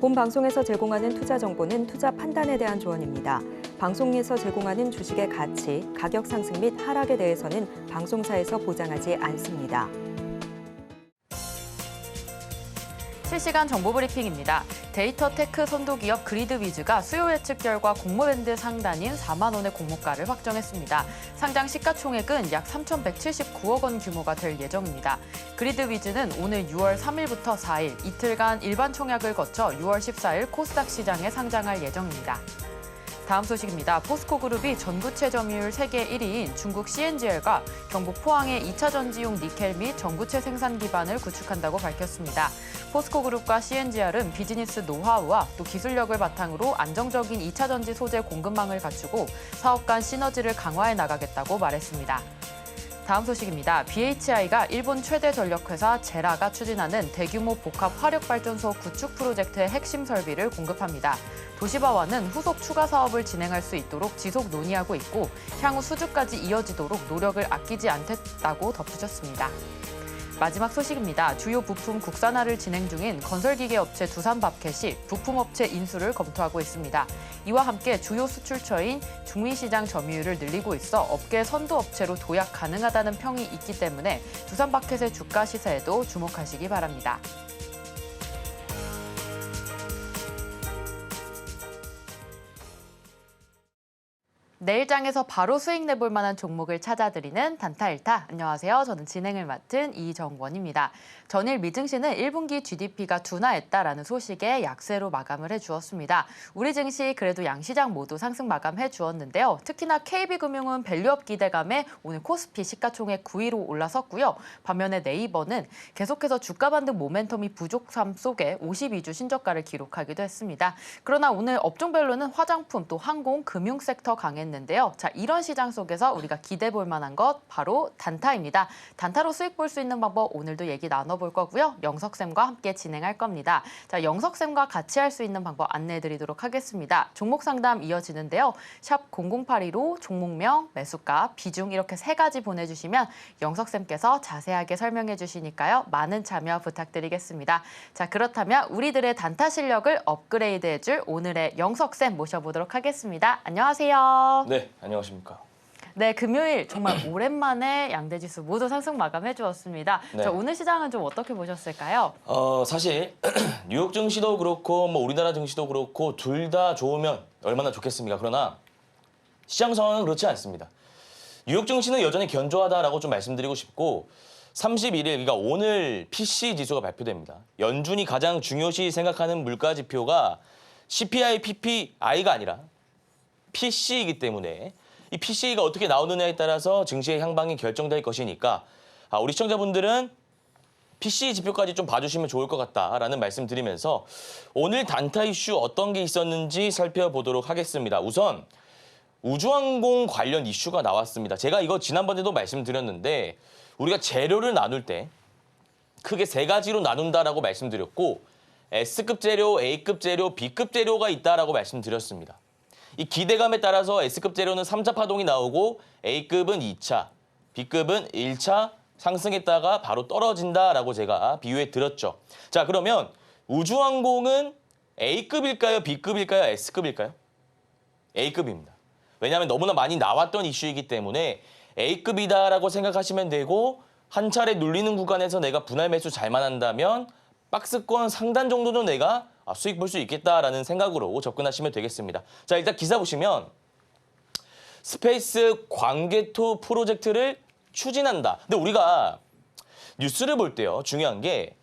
본 방송에서 제공하는 투자 정보는 투자 판단에 대한 조언입니다. 방송에서 제공하는 주식의 가치, 가격 상승 및 하락에 대해서는 방송사에서 보장하지 않습니다. 실시간 정보 브리핑입니다. 데이터 테크 선도기업 그리드위즈가 수요 예측 결과 공모밴드 상단인 4만 원의 공모가를 확정했습니다. 상장 시가총액은 약 3,179억 원 규모가 될 예정입니다. 그리드위즈는 오늘 6월 3일부터 4일 이틀간 일반 청약을 거쳐 6월 14일 코스닥 시장에 상장할 예정입니다. 다음 소식입니다. 포스코그룹이 전구체 점유율 세계 1위인 중국 CNGL과 경북 포항의 2차 전지용 니켈 및 전구체 생산 기반을 구축한다고 밝혔습니다. 포스코그룹과 CNGL은 비즈니스 노하우와 또 기술력을 바탕으로 안정적인 2차 전지 소재 공급망을 갖추고 사업 간 시너지를 강화해 나가겠다고 말했습니다. 다음 소식입니다. BHI가 일본 최대 전력회사 제라가 추진하는 대규모 복합 화력발전소 구축 프로젝트의 핵심 설비를 공급합니다. 도시바와는 후속 추가 사업을 진행할 수 있도록 지속 논의하고 있고 향후 수주까지 이어지도록 노력을 아끼지 않겠다고 덧붙였습니다. 마지막 소식입니다. 주요 부품 국산화를 진행 중인 건설기계 업체 두산밥켓이 부품업체 인수를 검토하고 있습니다. 이와 함께 주요 수출처인 중미시장 점유율을 늘리고 있어 업계 선도업체로 도약 가능하다는 평이 있기 때문에 두산밥켓의 주가 시세에도 주목하시기 바랍니다. 내일장에서 바로 수익 내볼 만한 종목을 찾아드리는 단타일타. 안녕하세요. 저는 진행을 맡은 이정원입니다. 전일 미증시는 1분기 GDP가 둔화했다라는 소식에 약세로 마감을 해주었습니다. 우리 증시 그래도 양시장 모두 상승 마감해 주었는데요. 특히나 KB금융은 밸류업 기대감에 오늘 코스피 시가총액 9위로 올라섰고요. 반면에 네이버는 계속해서 주가 반등 모멘텀이 부족함 속에 52주 신저가를 기록하기도 했습니다. 그러나 오늘 업종별로는 화장품 또 항공, 금융 섹터 강했는데요. 자, 이런 시장 속에서 우리가 기대해 볼 만한 것 바로 단타입니다. 단타로 수익 볼 수 있는 방법 오늘도 얘기 나눠볼 거고요. 영석쌤과 함께 진행할 겁니다. 자, 영석쌤과 같이 할 수 있는 방법 안내해 드리도록 하겠습니다. 종목 상담 이어지는데요. 샵 0082로 종목명, 매수가, 비중 이렇게 3가지 보내주시면 영석쌤께서 자세하게 설명해 주시니까요. 많은 참여 부탁드리겠습니다. 자, 그렇다면 우리들의 단타 실력을 업그레이드해 줄 오늘의 영석쌤 모셔보도록 하겠습니다. 안녕하세요. 네, 안녕하십니까. 네, 금요일 정말 오랜만에 양대지수 모두 상승 마감해 주었습니다. 네. 자, 오늘 시장은 좀 어떻게 보셨을까요? 사실 뉴욕 증시도 그렇고 뭐 우리나라 증시도 그렇고 둘 다 좋으면 얼마나 좋겠습니까? 그러나 시장 상황은 그렇지 않습니다. 뉴욕 증시는 여전히 견조하다라고 좀 말씀드리고 싶고 31일, 그러니까 오늘 PC 지수가 발표됩니다. 연준이 가장 중요시 생각하는 물가 지표가 CPI, PPI가 아니라 PC이기 때문에 이 PC가 어떻게 나오느냐에 따라서 증시의 향방이 결정될 것이니까 우리 시청자분들은 PC 지표까지 좀 봐주시면 좋을 것 같다라는 말씀 드리면서 오늘 단타 이슈 어떤 게 있었는지 살펴보도록 하겠습니다. 우선 우주항공 관련 이슈가 나왔습니다. 제가 이거 지난번에도 말씀드렸는데 우리가 재료를 나눌 때 크게 3가지로 나눈다라고 말씀드렸고 S급 재료, A급 재료, B급 재료가 있다라고 말씀드렸습니다. 이 기대감에 따라서 S급 재료는 3차 파동이 나오고 A급은 2차, B급은 1차 상승했다가 바로 떨어진다라고 제가 비유해 드렸죠. 자, 그러면 우주항공은 A급일까요? B급일까요? S급일까요? A급입니다. 왜냐하면 너무나 많이 나왔던 이슈이기 때문에 A급이다라고 생각하시면 되고 한 차례 눌리는 구간에서 내가 분할 매수 잘만 한다면 박스권 상단 정도는 내가 수익 볼 수 있겠다라는 생각으로 접근하시면 되겠습니다. 자, 일단 기사 보시면 스페이스 광개토 프로젝트를 추진한다. 근데 우리가 뉴스를 볼 때요. 중요한 게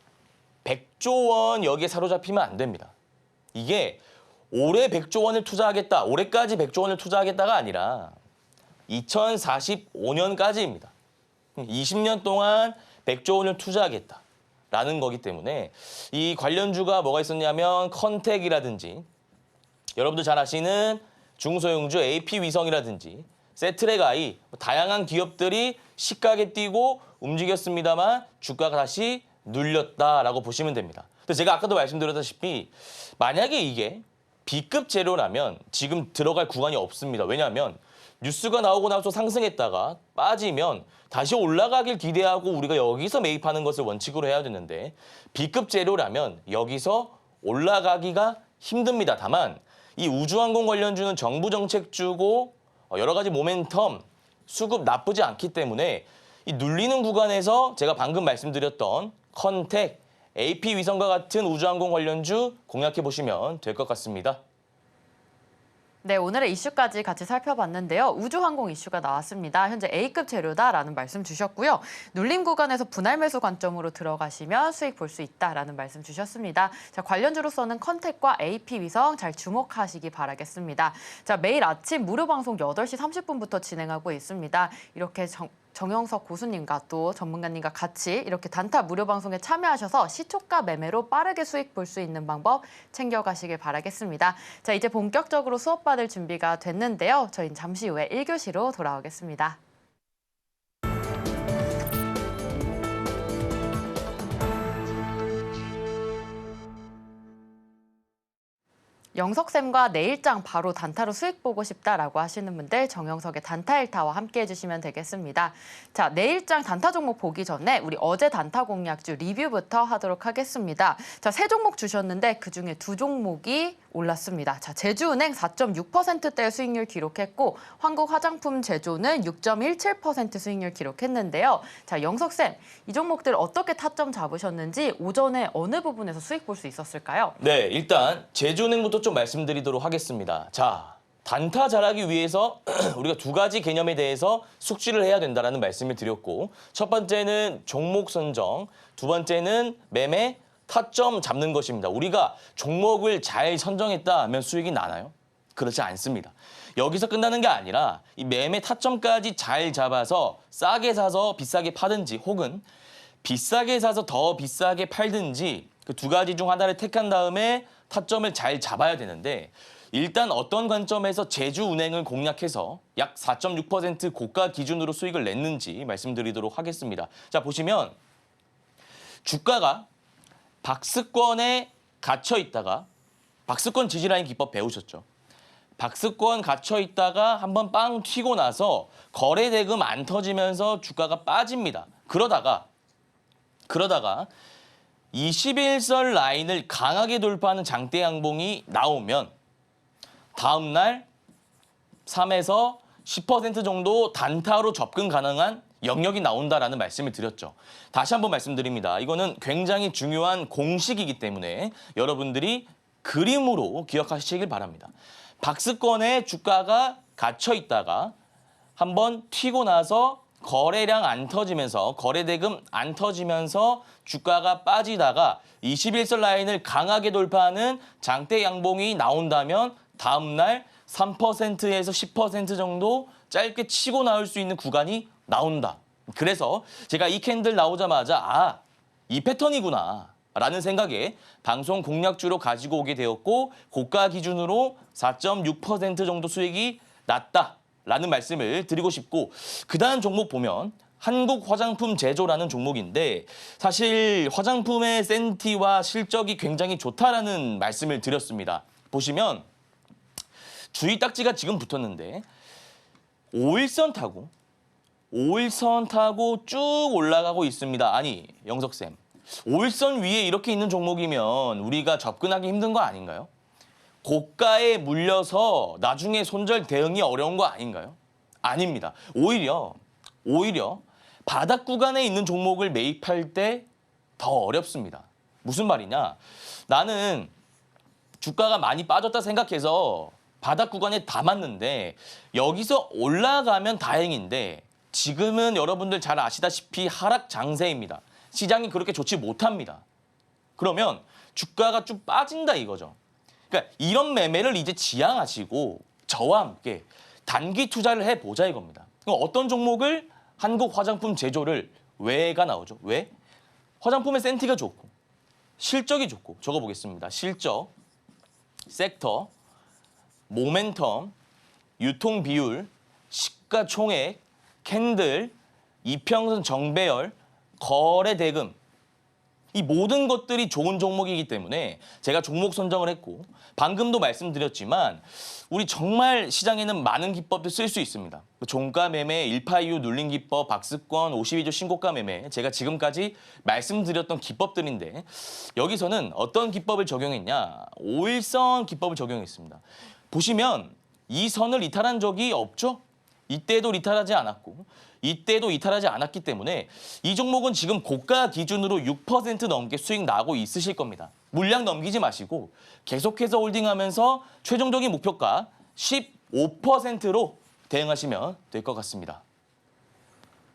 100조 원 여기에 사로잡히면 안 됩니다. 이게 올해 100조 원을 투자하겠다. 올해까지 100조 원을 투자하겠다가 아니라 2045년까지입니다. 20년 동안 100조 원을 투자하겠다. 라는 거기 때문에 이 관련주가 뭐가 있었냐면 컨텍이라든지 여러분들 잘 아시는 중소형주 AP위성이라든지 세트랙I 다양한 기업들이 시가게 뛰고 움직였습니다만 주가가 다시 눌렸다라고 보시면 됩니다. 근데 제가 아까도 말씀드렸다시피 만약에 이게 B급 재료라면 지금 들어갈 구간이 없습니다. 왜냐하면 뉴스가 나오고 나서 상승했다가 빠지면 다시 올라가길 기대하고 우리가 여기서 매입하는 것을 원칙으로 해야 되는데 B급 재료라면 여기서 올라가기가 힘듭니다. 다만 이 우주항공 관련주는 정부 정책주고 여러 가지 모멘텀, 수급 나쁘지 않기 때문에 이 눌리는 구간에서 제가 방금 말씀드렸던 컨택, AP 위성과 같은 우주항공 관련주 공략해 보시면 될 것 같습니다. 네, 오늘의 이슈까지 같이 살펴봤는데요. 우주항공 이슈가 나왔습니다. 현재 A급 재료다라는 말씀 주셨고요. 눌림 구간에서 분할 매수 관점으로 들어가시면 수익 볼 수 있다라는 말씀 주셨습니다. 자, 관련주로서는 컨택과 AP 위성 잘 주목하시기 바라겠습니다. 자, 매일 아침 무료 방송 8시 30분부터 진행하고 있습니다. 이렇게 정영석 고수님과 또 전문가님과 같이 이렇게 단타 무료 방송에 참여하셔서 시초가 매매로 빠르게 수익 볼 수 있는 방법 챙겨가시길 바라겠습니다. 자, 이제 본격적으로 수업 받을 준비가 됐는데요. 저희는 잠시 후에 1교시로 돌아오겠습니다. 영석쌤과 내일장 바로 단타로 수익 보고 싶다라고 하시는 분들 정영석의 단타 일타와 함께 해주시면 되겠습니다. 자, 내일장 단타 종목 보기 전에 우리 어제 단타 공략주 리뷰부터 하도록 하겠습니다. 자, 3종목 주셨는데 그중에 2종목이 올랐습니다. 자, 제주은행 4.6%대의 수익률 기록했고 한국화장품 제조는 6.17% 수익률 기록했는데요. 자, 영석쌤, 이 종목들 어떻게 타점 잡으셨는지 오전에 어느 부분에서 수익 볼 수 있었을까요? 네, 일단 제주은행부터 좀 말씀드리도록 하겠습니다. 자, 단타 잘하기 위해서 우리가 2가지 개념에 대해서 숙지를 해야 된다는 말씀을 드렸고, 첫 번째는 종목 선정, 두 번째는 매매, 타점 잡는 것입니다. 우리가 종목을 잘 선정했다 하면 수익이 나나요? 그렇지 않습니다. 여기서 끝나는 게 아니라 이 매매 타점까지 잘 잡아서 싸게 사서 비싸게 파든지 혹은 비싸게 사서 더 비싸게 팔든지 그 2가지 중 하나를 택한 다음에 타점을 잘 잡아야 되는데, 일단 어떤 관점에서 제주은행을 공략해서 약 4.6% 고가 기준으로 수익을 냈는지 말씀드리도록 하겠습니다. 자, 보시면 주가가 박스권에 갇혀 있다가, 박스권 지지라인 기법 배우셨죠? 박스권 갇혀 있다가 한번 빵 튀고 나서 거래 대금 안 터지면서 주가가 빠집니다. 그러다가 21선 라인을 강하게 돌파하는 장대 양봉이 나오면 다음 날 3에서 10% 정도 단타로 접근 가능한 영역이 나온다라는 말씀을 드렸죠. 다시 한번 말씀드립니다. 이거는 굉장히 중요한 공식이기 때문에 여러분들이 그림으로 기억하시길 바랍니다. 박스권에 주가가 갇혀 있다가 한번 튀고 나서 거래량 안 터지면서, 거래 대금 안 터지면서 주가가 빠지다가 21선 라인을 강하게 돌파하는 장대 양봉이 나온다면 다음 날 3%에서 10% 정도 짧게 치고 나올 수 있는 구간이 나온다. 그래서 제가 이 캔들 나오자마자 이 패턴이구나 라는 생각에 방송 공략주로 가지고 오게 되었고, 고가 기준으로 4.6% 정도 수익이 났다라는 말씀을 드리고 싶고, 그 다음 종목 보면 한국화장품 제조라는 종목인데, 사실 화장품의 센티와 실적이 굉장히 좋다라는 말씀을 드렸습니다. 보시면 주의 딱지가 지금 붙었는데 5일선 타고 쭉 올라가고 있습니다. 아니, 영석쌤, 5일선 위에 이렇게 있는 종목이면 우리가 접근하기 힘든 거 아닌가요? 고가에 물려서 나중에 손절 대응이 어려운 거 아닌가요? 아닙니다. 오히려 바닥 구간에 있는 종목을 매입할 때 더 어렵습니다. 무슨 말이냐? 나는 주가가 많이 빠졌다 생각해서 바닥 구간에 담았는데 여기서 올라가면 다행인데, 지금은 여러분들 잘 아시다시피 하락 장세입니다. 시장이 그렇게 좋지 못합니다. 그러면 주가가 좀 빠진다 이거죠. 그러니까 이런 매매를 이제 지양하시고 저와 함께 단기 투자를 해보자 이겁니다. 어떤 종목을? 한국 화장품 제조를 왜가 나오죠. 왜? 화장품의 센티가 좋고 실적이 좋고, 적어보겠습니다. 실적, 섹터, 모멘텀, 유통 비율, 시가총액, 캔들, 이평선 정배열, 거래 대금. 이 모든 것들이 좋은 종목이기 때문에 제가 종목 선정을 했고 방금도 말씀드렸지만 우리 정말 시장에는 많은 기법들 쓸 수 있습니다. 종가 매매, 1파 이후 눌림 기법, 박스권, 52주 신고가 매매 제가 지금까지 말씀드렸던 기법들인데 여기서는 어떤 기법을 적용했냐? 5일선 기법을 적용했습니다. 보시면 이 선을 이탈한 적이 없죠? 이때도 이탈하지 않았고 이때도 이탈하지 않았기 때문에 이 종목은 지금 고가 기준으로 6% 넘게 수익 나고 있으실 겁니다. 물량 넘기지 마시고 계속해서 홀딩하면서 최종적인 목표가 15%로 대응하시면 될 것 같습니다.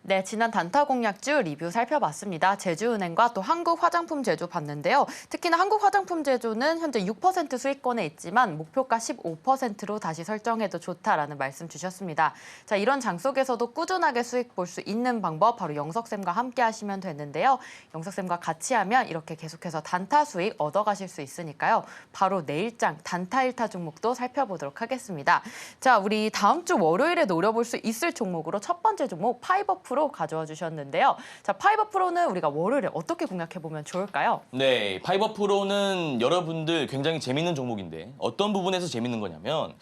네, 지난 단타 공략주 리뷰 살펴봤습니다. 제주은행과 또 한국화장품제조 봤는데요. 특히나 한국화장품제조는 현재 6% 수익권에 있지만 목표가 15%로 다시 설정해도 좋다라는 말씀 주셨습니다. 자, 이런 장 속에서도 꾸준하게 수익 볼 수 있는 방법 바로 영석쌤과 함께 하시면 되는데요. 영석쌤과 같이 하면 이렇게 계속해서 단타 수익 얻어가실 수 있으니까요. 바로 내일장 단타 1타 종목도 살펴보도록 하겠습니다. 자, 우리 다음 주 월요일에 노려볼 수 있을 종목으로 첫 번째 종목 파이버 프로 가져와 주셨는데요. 자, 파이버 프로는 우리가 월요일에 어떻게 공략해보면 좋을까요? 네, 파이버 프로는 여러분들 굉장히 재밌는 종목인데 어떤 부분에서 재밌는 거냐면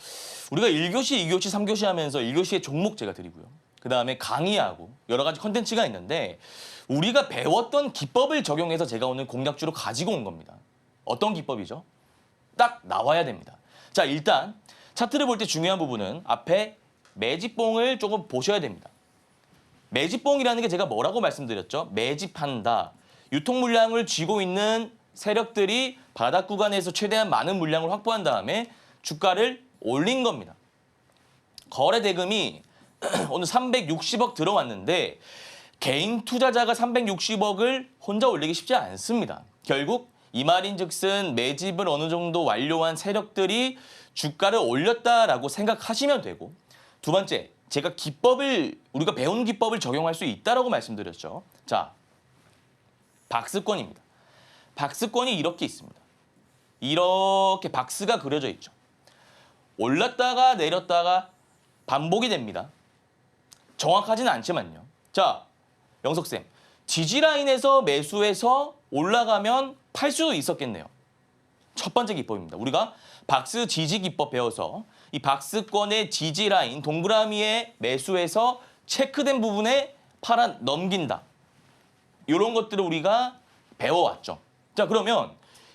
우리가 1교시, 2교시, 3교시 하면서 1교시의 종목 제가 드리고요. 그다음에 강의하고 여러 가지 컨텐츠가 있는데 우리가 배웠던 기법을 적용해서 제가 오늘 공략주로 가지고 온 겁니다. 어떤 기법이죠? 딱 나와야 됩니다. 자, 일단 차트를 볼 때 중요한 부분은 앞에 매집봉을 조금 보셔야 됩니다. 매집봉이라는 게 제가 뭐라고 말씀드렸죠? 매집한다. 유통 물량을 쥐고 있는 세력들이 바닥 구간에서 최대한 많은 물량을 확보한 다음에 주가를 올린 겁니다. 거래 대금이 오늘 360억 들어왔는데 개인 투자자가 360억을 혼자 올리기 쉽지 않습니다. 결국 이 말인즉슨 매집을 어느 정도 완료한 세력들이 주가를 올렸다라고 생각하시면 되고 두 번째, 제가 우리가 배운 기법을 적용할 수 있다라고 말씀드렸죠. 자, 박스권입니다. 박스권이 이렇게 있습니다. 이렇게 박스가 그려져 있죠. 올랐다가 내렸다가 반복이 됩니다. 정확하지는 않지만요. 자, 영석쌤, 지지라인에서 매수해서 올라가면 팔 수도 있었겠네요. 첫 번째 기법입니다. 우리가 박스 지지 기법 배워서 이 박스권의 지지 라인 동그라미에 매수해서 체크된 부분에 팔아 넘긴다. 이런 것들을 우리가 배워왔죠. 자, 그러면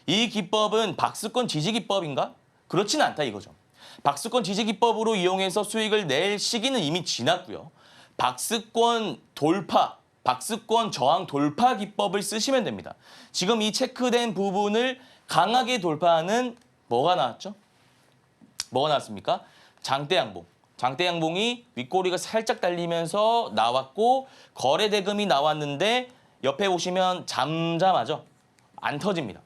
이 기법은 박스권 지지 기법인가? 그렇지는 않다 이거죠. 박스권 지지 기법으로 이용해서 수익을 낼 시기는 이미 지났고요. 박스권 돌파, 박스권 저항 돌파 기법을 쓰시면 됩니다. 지금 이 체크된 부분을 강하게 돌파하는 뭐가 나왔죠? 뭐가 나왔습니까? 장대 양봉. 장대 양봉이 윗꼬리가 살짝 달리면서 나왔고 거래 대금이 나왔는데 옆에 보시면 잠잠하죠? 안 터집니다.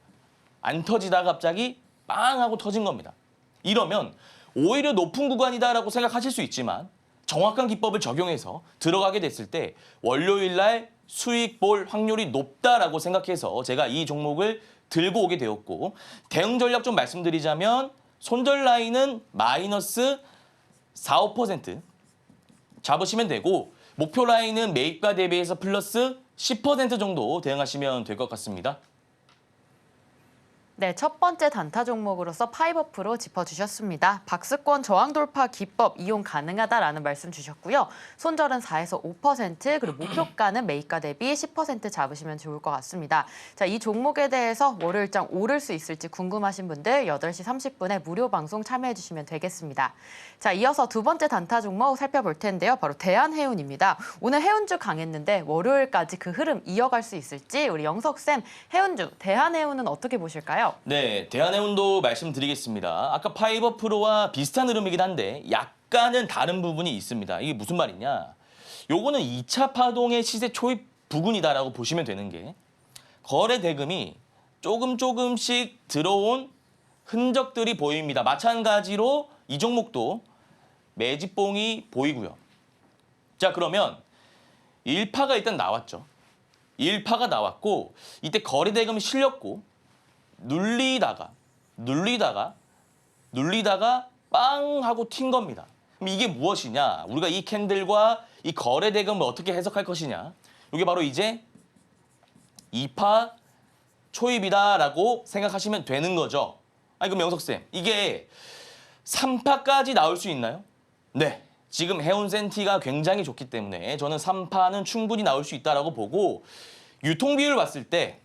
안 터지다가 갑자기 빵 하고 터진 겁니다. 이러면 오히려 높은 구간이다라고 생각하실 수 있지만 정확한 기법을 적용해서 들어가게 됐을 때 월요일 날 수익 볼 확률이 높다라고 생각해서 제가 이 종목을 들고 오게 되었고 대응 전략 좀 말씀드리자면 손절 라인은 마이너스 4, 5% 잡으시면 되고 목표 라인은 매입가 대비해서 플러스 10% 정도 대응하시면 될 것 같습니다. 네, 첫 번째 단타 종목으로서 파이버 프로 짚어주셨습니다. 박스권 저항 돌파 기법 이용 가능하다라는 말씀 주셨고요. 손절은 4에서 5% 그리고 목표가는 매입가 대비 10% 잡으시면 좋을 것 같습니다. 자, 이 종목에 대해서 월요일장 오를 수 있을지 궁금하신 분들 8시 30분에 무료 방송 참여해 주시면 되겠습니다. 자, 이어서 두 번째 단타 종목 살펴볼 텐데요. 바로 대한해운입니다. 오늘 해운주 강했는데 월요일까지 그 흐름 이어갈 수 있을지 우리 영석쌤 해운주, 대한해운은 어떻게 보실까요? 네, 대한해운도 말씀드리겠습니다. 아까 파이버 프로와 비슷한 흐름이긴 한데 약간은 다른 부분이 있습니다. 이게 무슨 말이냐? 요거는 2차 파동의 시세 초입 부근이다라고 보시면 되는 게 거래 대금이 조금씩 들어온 흔적들이 보입니다. 마찬가지로 이 종목도 매집봉이 보이고요. 자, 그러면 1파가 일단 나왔죠. 1파가 나왔고 이때 거래 대금이 실렸고 눌리다가 빵 하고 튄 겁니다. 그럼 이게 무엇이냐? 우리가 이 캔들과 이 거래 대금을 어떻게 해석할 것이냐? 이게 바로 이제 2파 초입이다라고 생각하시면 되는 거죠. 아니 그럼 영석쌤, 이게 3파까지 나올 수 있나요? 네. 지금 해온 센티가 굉장히 좋기 때문에 저는 3파는 충분히 나올 수 있다라고 보고 유통 비율을 봤을 때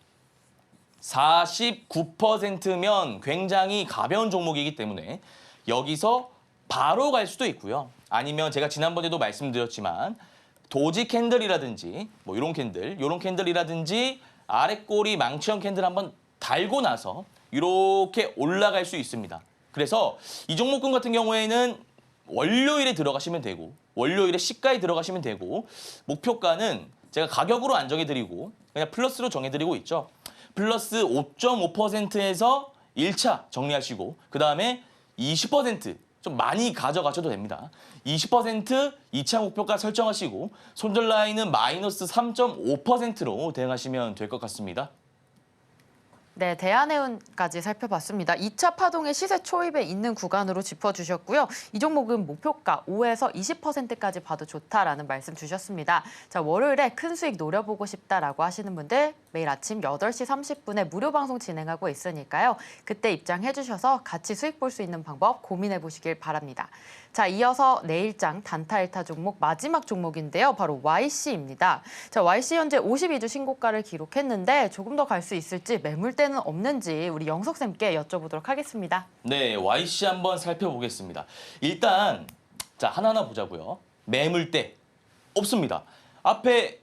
49%면 굉장히 가벼운 종목이기 때문에 여기서 바로 갈 수도 있고요. 아니면 제가 지난번에도 말씀드렸지만 도지 캔들이라든지 뭐 이런 캔들이라든지 아래 꼬리 망치형 캔들 한번 달고 나서 이렇게 올라갈 수 있습니다. 그래서 이 종목군 같은 경우에는 월요일에 들어가시면 되고 월요일에 시가에 들어가시면 되고 목표가는 제가 가격으로 안 정해드리고 그냥 플러스로 정해드리고 있죠. 플러스 5.5%에서 1차 정리하시고 그 다음에 20% 좀 많이 가져가셔도 됩니다. 20% 2차 목표가 설정하시고 손절 라인은 마이너스 3.5%로 대응하시면 될 것 같습니다. 네, 대한해운까지 살펴봤습니다. 2차 파동의 시세 초입에 있는 구간으로 짚어주셨고요. 이 종목은 목표가 5에서 20%까지 봐도 좋다라는 말씀 주셨습니다. 자, 월요일에 큰 수익 노려보고 싶다라고 하시는 분들 매일 아침 8시 30분에 무료 방송 진행하고 있으니까요. 그때 입장해 주셔서 같이 수익 볼 수 있는 방법 고민해 보시길 바랍니다. 자, 이어서 내일장 단타 1타 종목 마지막 종목인데요. 바로 YC입니다. 자, YC 현재 52주 신고가를 기록했는데 조금 더 갈 수 있을지 매물대는 없는지 우리 영석쌤께 여쭤보도록 하겠습니다. 네, YC 한번 살펴보겠습니다. 일단 자 하나하나 보자고요. 매물대 없습니다. 앞에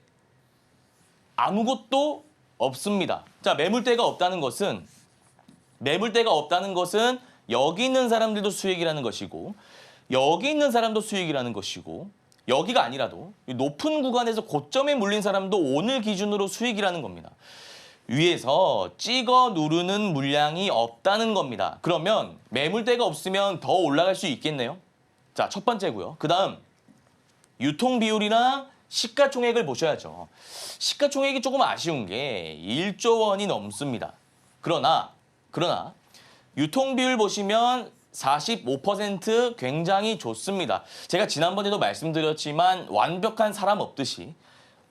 아무것도 없습니다. 자, 매물대가 없다는 것은 여기 있는 사람들도 수익이라는 것이고 여기 있는 사람도 수익이라는 것이고 여기가 아니라도 높은 구간에서 고점에 물린 사람도 오늘 기준으로 수익이라는 겁니다. 위에서 찍어 누르는 물량이 없다는 겁니다. 그러면 매물대가 없으면 더 올라갈 수 있겠네요. 자, 첫 번째고요. 그 다음 유통 비율이랑 시가총액을 보셔야죠. 시가총액이 조금 아쉬운 게 1조 원이 넘습니다. 그러나 유통 비율 보시면 45% 굉장히 좋습니다. 제가 지난번에도 말씀드렸지만 완벽한 사람 없듯이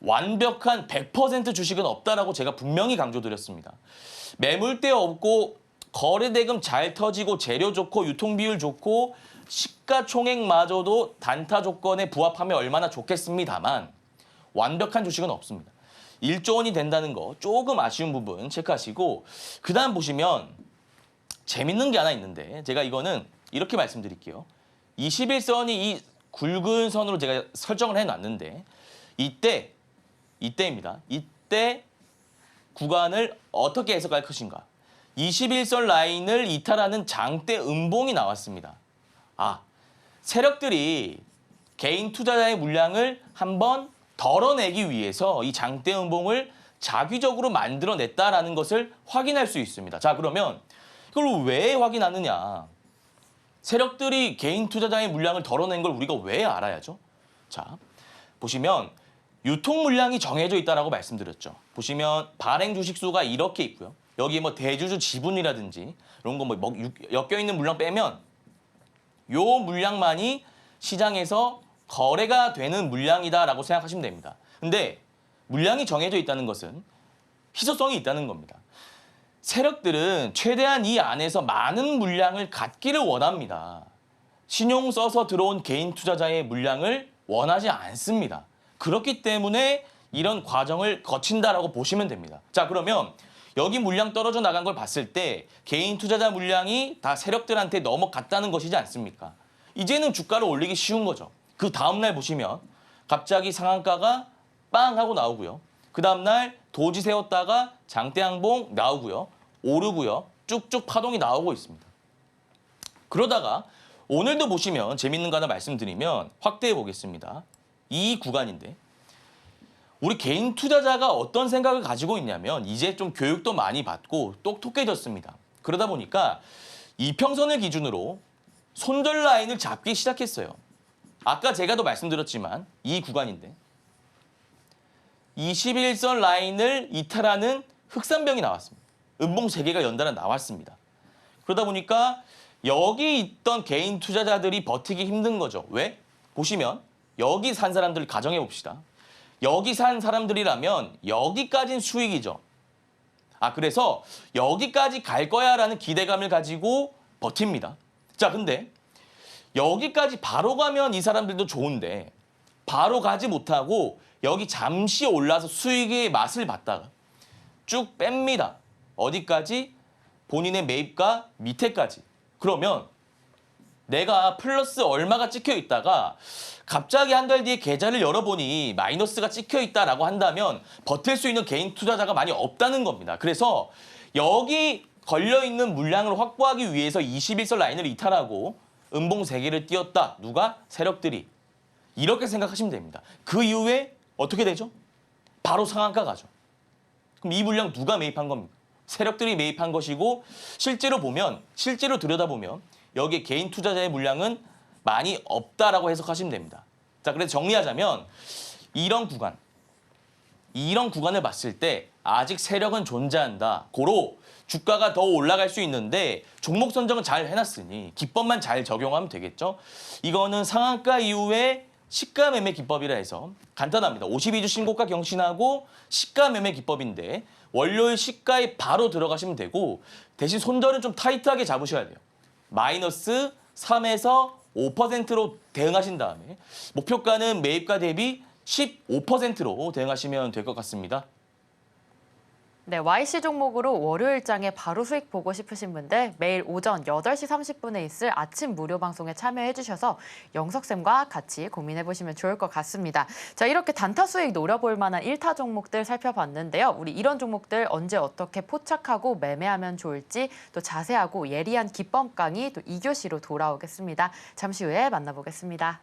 완벽한 100% 주식은 없다라고 제가 분명히 강조드렸습니다. 매물대 없고 거래대금 잘 터지고 재료 좋고 유통 비율 좋고 시가총액마저도 단타 조건에 부합하면 얼마나 좋겠습니다만 완벽한 주식은 없습니다. 1조 원이 된다는 거 조금 아쉬운 부분 체크하시고 그 다음 보시면 재밌는 게 하나 있는데 제가 이거는 이렇게 말씀드릴게요. 21선이 이 굵은 선으로 제가 설정을 해놨는데 이때입니다. 이때 구간을 어떻게 해석할 것인가. 21선 라인을 이탈하는 장대 음봉이 나왔습니다. 아, 세력들이 개인 투자자의 물량을 한번 덜어내기 위해서 이 장대 음봉을 자기적으로 만들어냈다라는 것을 확인할 수 있습니다. 자, 그러면 이걸 왜 확인하느냐? 세력들이 개인 투자자의 물량을 덜어낸 걸 우리가 왜 알아야죠? 자, 보시면 유통 물량이 정해져 있다라고 말씀드렸죠. 보시면 발행 주식 수가 이렇게 있고요. 여기 뭐 대주주 지분이라든지 이런 거 뭐 엮여 있는 물량 빼면 요 물량만이 시장에서 거래가 되는 물량이다라고 생각하시면 됩니다. 근데 물량이 정해져 있다는 것은 희소성이 있다는 겁니다. 세력들은 최대한 이 안에서 많은 물량을 갖기를 원합니다. 신용 써서 들어온 개인 투자자의 물량을 원하지 않습니다. 그렇기 때문에 이런 과정을 거친다라고 보시면 됩니다. 자, 그러면 여기 물량 떨어져 나간 걸 봤을 때 개인 투자자 물량이 다 세력들한테 넘어갔다는 것이지 않습니까? 이제는 주가를 올리기 쉬운 거죠. 그 다음날 보시면 갑자기 상한가가 빵 하고 나오고요. 그 다음날 도지 세웠다가 장대양봉 나오고요. 오르고요. 쭉쭉 파동이 나오고 있습니다. 그러다가 오늘도 보시면 재밌는 거 하나 말씀드리면 확대해 보겠습니다. 이 구간인데 우리 개인 투자자가 어떤 생각을 가지고 있냐면 이제 좀 교육도 많이 받고 똑똑해졌습니다. 그러다 보니까 이평선을 기준으로 손절 라인을 잡기 시작했어요. 아까 제가 도 말씀드렸지만 이 구간인데 21선 라인을 이탈하는 흑산병이 나왔습니다. 음봉 3개가 연달아 나왔습니다. 그러다 보니까 여기 있던 개인 투자자들이 버티기 힘든 거죠. 왜? 보시면 여기 산 사람들 가정해 봅시다. 여기 산 사람들이라면 여기까지는 수익이죠. 그래서 여기까지 갈 거야라는 기대감을 가지고 버팁니다. 자, 근데 여기까지 바로 가면 이 사람들도 좋은데 바로 가지 못하고 여기 잠시 올라서 수익의 맛을 봤다가 쭉 뺍니다. 어디까지? 본인의 매입가 밑에까지. 그러면 내가 플러스 얼마가 찍혀 있다가 갑자기 한 달 뒤에 계좌를 열어보니 마이너스가 찍혀 있다라고 한다면 버틸 수 있는 개인 투자자가 많이 없다는 겁니다. 그래서 여기 걸려있는 물량을 확보하기 위해서 21선 라인을 이탈하고 음봉 3개를 띄웠다. 누가? 세력들이. 이렇게 생각하시면 됩니다. 그 이후에 어떻게 되죠? 바로 상한가 가죠. 그럼 이 물량 누가 매입한 겁니까? 세력들이 매입한 것이고 실제로 들여다보면 여기에 개인 투자자의 물량은 많이 없다라고 해석하시면 됩니다. 자, 그래서 정리하자면 이런 구간을 봤을 때 아직 세력은 존재한다. 고로 주가가 더 올라갈 수 있는데 종목 선정은 잘 해놨으니 기법만 잘 적용하면 되겠죠. 이거는 상한가 이후에 시가 매매 기법이라 해서 간단합니다. 52주 신고가 경신하고 시가 매매 기법인데 월요일 시가에 바로 들어가시면 되고 대신 손절은 좀 타이트하게 잡으셔야 돼요. 마이너스 3에서 5%로 대응하신 다음에 목표가는 매입가 대비 15%로 대응하시면 될 것 같습니다. 네, YC 종목으로 월요일장에 바로 수익 보고 싶으신 분들 매일 오전 8시 30분에 있을 아침 무료 방송에 참여해 주셔서 영석쌤과 같이 고민해 보시면 좋을 것 같습니다. 자, 이렇게 단타 수익 노려볼 만한 1타 종목들 살펴봤는데요. 우리 이런 종목들 언제 어떻게 포착하고 매매하면 좋을지 또 자세하고 예리한 기법 강의 또 2교시로 돌아오겠습니다. 잠시 후에 만나보겠습니다.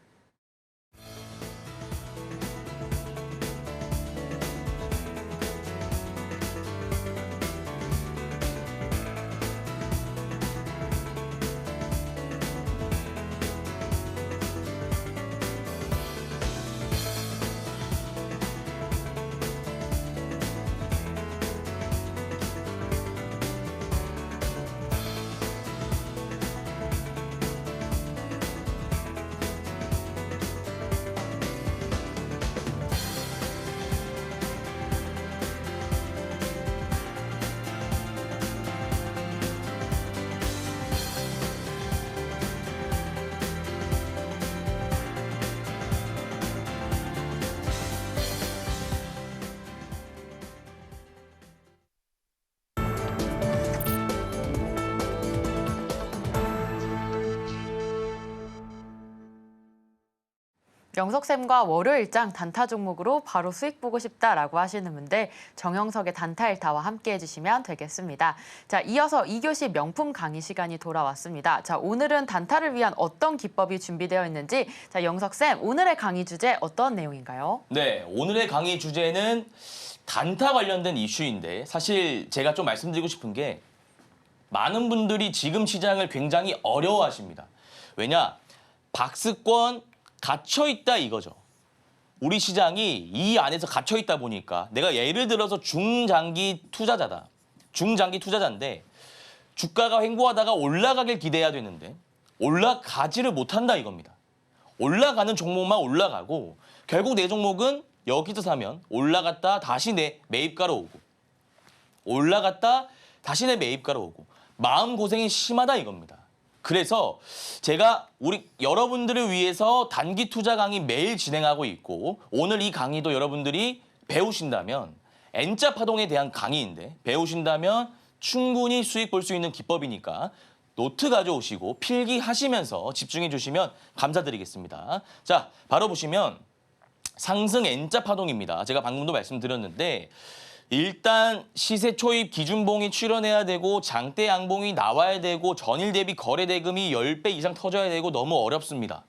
영석쌤과 월요일장 단타 종목으로 바로 수익 보고 싶다라고 하시는 분들 정영석의 단타 일타와 함께 해주시면 되겠습니다. 자, 이어서 2교시 명품 강의 시간이 돌아왔습니다. 자, 오늘은 단타를 위한 어떤 기법이 준비되어 있는지 자, 영석쌤 오늘의 강의 주제 어떤 내용인가요? 네, 오늘의 강의 주제는 단타 관련된 이슈인데 사실 제가 좀 말씀드리고 싶은 게 많은 분들이 지금 시장을 굉장히 어려워하십니다. 왜냐? 박스권 갇혀있다 이거죠. 우리 시장이 이 안에서 갇혀있다 보니까 내가 예를 들어서 중장기 투자자다. 중장기 투자자인데 주가가 횡보하다가 올라가길 기대해야 되는데 올라가지를 못한다 이겁니다. 올라가는 종목만 올라가고 결국 내 종목은 여기서 사면 올라갔다 다시 내 매입가로 오고 올라갔다 다시 내 매입가로 오고 마음고생이 심하다 이겁니다. 그래서 제가 우리 여러분들을 위해서 단기 투자 강의 매일 진행하고 있고 오늘 이 강의도 여러분들이 배우신다면 N자 파동에 대한 강의인데 배우신다면 충분히 수익 볼 수 있는 기법이니까 노트 가져오시고 필기하시면서 집중해 주시면 감사드리겠습니다. 자, 바로 보시면 상승 N자 파동입니다. 제가 방금도 말씀드렸는데 일단 시세 초입 기준봉이 출현해야 되고 장대 양봉이 나와야 되고 전일 대비 거래 대금이 10배 이상 터져야 되고 너무 어렵습니다.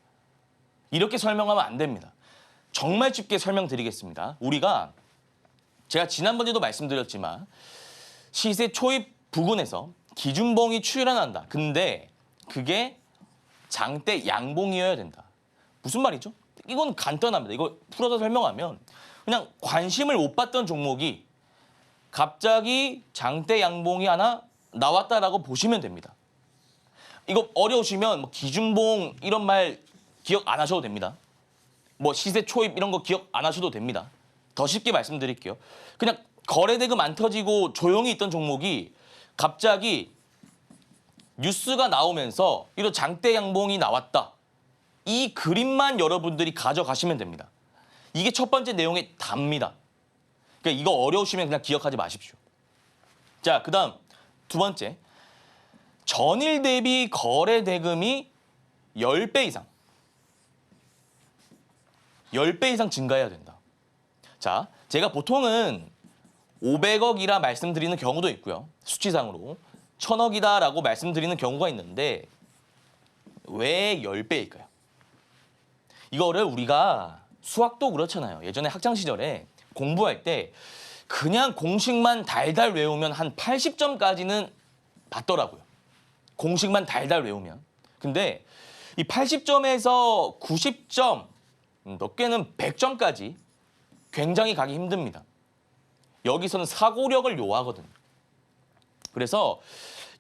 이렇게 설명하면 안 됩니다. 정말 쉽게 설명드리겠습니다. 우리가 제가 지난번에도 말씀드렸지만 시세 초입 부근에서 기준봉이 출현한다. 근데 그게 장대 양봉이어야 된다. 무슨 말이죠? 이건 간단합니다. 이거 풀어서 설명하면 그냥 관심을 못 받던 종목이 갑자기 장대 양봉이 하나 나왔다라고 보시면 됩니다. 이거 어려우시면 뭐 기준봉 이런 말 기억 안 하셔도 됩니다. 뭐 시세 초입 이런 거 기억 안 하셔도 됩니다. 더 쉽게 말씀드릴게요. 그냥 거래대금 안 터지고 조용히 있던 종목이 갑자기 뉴스가 나오면서 이런 장대 양봉이 나왔다. 이 그림만 여러분들이 가져가시면 됩니다. 이게 첫 번째 내용의 답니다. 그러니까 이거 어려우시면 그냥 기억하지 마십시오. 자, 그다음 두 번째. 전일 대비 거래 대금이 10배 이상. 10배 이상 증가해야 된다. 자, 제가 보통은 500억이라 말씀드리는 경우도 있고요. 수치상으로 1000억이다라고 말씀드리는 경우가 있는데 왜 10배일까요? 이거를 우리가 수학도 그렇잖아요. 예전에 학창 시절에 공부할 때 그냥 공식만 달달 외우면 한 80점까지는 받더라고요. 공식만 달달 외우면. 근데 이 80점에서 90점, 몇 개는 100점까지 굉장히 가기 힘듭니다. 여기서는 사고력을 요하거든요. 그래서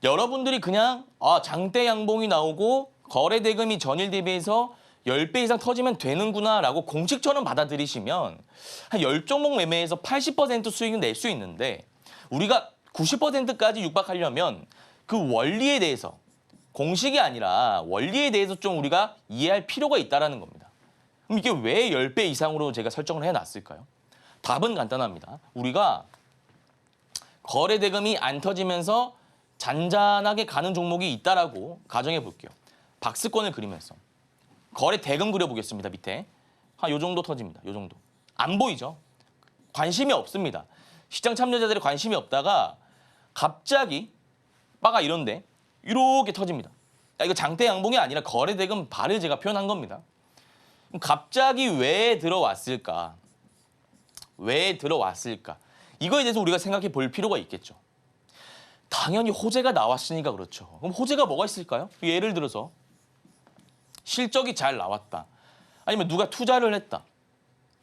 여러분들이 그냥 장대 양봉이 나오고 거래 대금이 전일 대비해서 10배 이상 터지면 되는구나라고 공식처럼 받아들이시면 한 10종목 매매에서 80% 수익을 낼 수 있는데 우리가 90%까지 육박하려면 그 원리에 대해서 공식이 아니라 원리에 대해서 좀 우리가 이해할 필요가 있다는 겁니다. 그럼 이게 왜 10배 이상으로 제가 설정을 해놨을까요? 답은 간단합니다. 우리가 거래 대금이 안 터지면서 잔잔하게 가는 종목이 있다라고 가정해 볼게요. 박스권을 그리면서. 거래 대금 그려보겠습니다. 밑에. 한 요 정도 터집니다. 요 정도. 안 보이죠? 관심이 없습니다. 시장 참여자들이 관심이 없다가 갑자기 바가 이런데 이렇게 터집니다. 이거 장대 양봉이 아니라 거래 대금 발을 제가 표현한 겁니다. 그럼 갑자기 왜 들어왔을까? 왜 들어왔을까? 이거에 대해서 우리가 생각해 볼 필요가 있겠죠. 당연히 호재가 나왔으니까 그렇죠. 그럼 호재가 뭐가 있을까요? 예를 들어서 실적이 잘 나왔다. 아니면 누가 투자를 했다.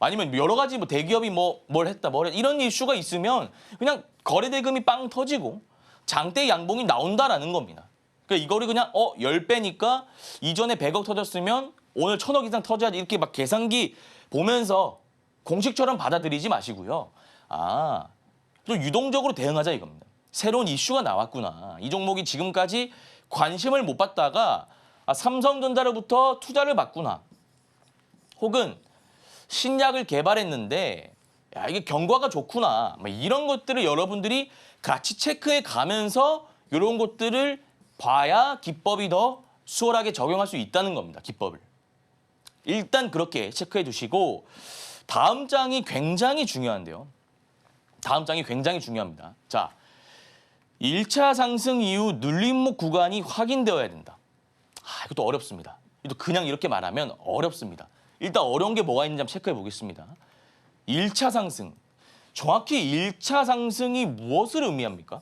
아니면 여러 가지 뭐 대기업이 뭘 했다. 이런 이슈가 있으면 그냥 거래 대금이 빵 터지고 장대 양봉이 나온다라는 겁니다. 그러니까 이거를 그냥 10배니까 이전에 100억 터졌으면 오늘 1000억 이상 터져야지 이렇게 막 계산기 보면서 공식처럼 받아들이지 마시고요. 좀 유동적으로 대응하자 이겁니다. 새로운 이슈가 나왔구나. 이 종목이 지금까지 관심을 못 받다가 삼성전자로부터 투자를 받구나. 혹은 신약을 개발했는데 이게 경과가 좋구나. 이런 것들을 여러분들이 같이 체크해 가면서 이런 것들을 봐야 기법이 더 수월하게 적용할 수 있다는 겁니다. 기법을. 일단 그렇게 체크해 두시고 다음 장이 굉장히 중요한데요. 다음 장이 굉장히 중요합니다. 자, 1차 상승 이후 눌림목 구간이 확인되어야 된다. 이것도 어렵습니다. 이것도 그냥 이렇게 말하면 어렵습니다. 일단 어려운 게 뭐가 있는지 한번 체크해 보겠습니다. 1차 상승. 정확히 1차 상승이 무엇을 의미합니까?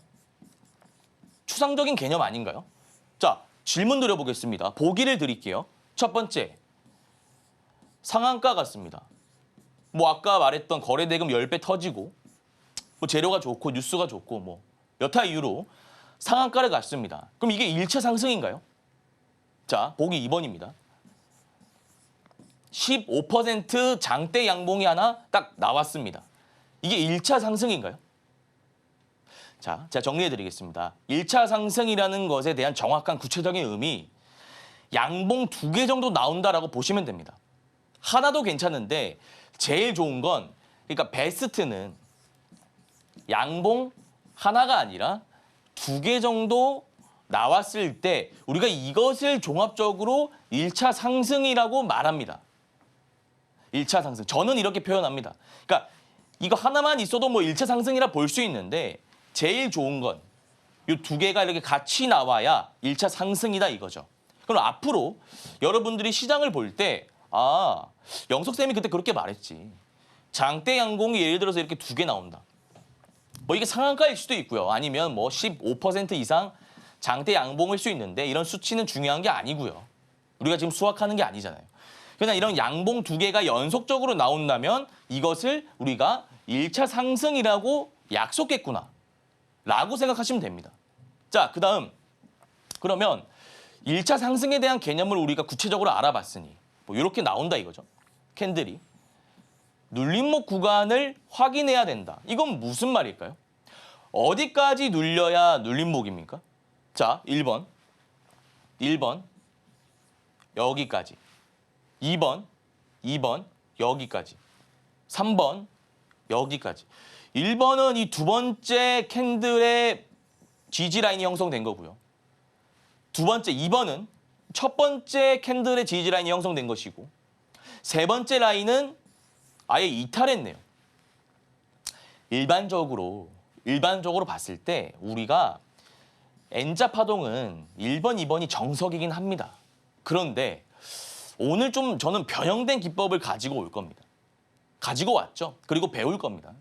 추상적인 개념 아닌가요? 자, 질문 드려보겠습니다. 보기를 드릴게요. 첫 번째, 상한가 같습니다. 아까 말했던 거래대금 10배 터지고 재료가 좋고 뉴스가 좋고 여타 이유로 상한가를 갔습니다. 그럼 이게 1차 상승인가요? 자, 보기 2번입니다. 15% 장대 양봉이 하나 딱 나왔습니다. 이게 1차 상승인가요? 자, 제가 정리해드리겠습니다. 1차 상승이라는 것에 대한 정확한 구체적인 의미, 양봉 2개 정도 나온다라고 보시면 됩니다. 하나도 괜찮은데 제일 좋은 건, 그러니까 베스트는 양봉 하나가 아니라 2개 정도 나왔을 때 우리가 이것을 종합적으로 1차 상승이라고 말합니다. 1차 상승. 저는 이렇게 표현합니다. 그러니까 이거 하나만 있어도 1차 상승이라 볼 수 있는데 제일 좋은 건 이 2개가 이렇게 같이 나와야 1차 상승이다 이거죠. 그럼 앞으로 여러분들이 시장을 볼 때 영석쌤이 그때 그렇게 말했지. 장대 양봉이 예를 들어서 이렇게 2개 나온다. 이게 상한가일 수도 있고요. 아니면 15% 이상 장대 양봉일 수 있는데 이런 수치는 중요한 게 아니고요. 우리가 지금 수학하는 게 아니잖아요. 그냥 이런 양봉 2개가 연속적으로 나온다면 이것을 우리가 1차 상승이라고 약속했구나 라고 생각하시면 됩니다. 자, 그다음 그러면 1차 상승에 대한 개념을 우리가 구체적으로 알아봤으니 이렇게 나온다 이거죠. 캔들이. 눌림목 구간을 확인해야 된다. 이건 무슨 말일까요? 어디까지 눌려야 눌림목입니까? 자, 1번 여기까지, 2번 여기까지, 3번 여기까지. 1번은 이 두 번째 캔들의 지지 라인이 형성된 거고요. 두 번째 2번은 첫 번째 캔들의 지지 라인이 형성된 것이고, 세 번째 라인은 아예 이탈했네요. 일반적으로 봤을 때 우리가 N자 파동은 1번, 2번이 정석이긴 합니다. 그런데 오늘 좀 저는 변형된 기법을 가지고 올 겁니다. 가지고 왔죠. 그리고 배울 겁니다.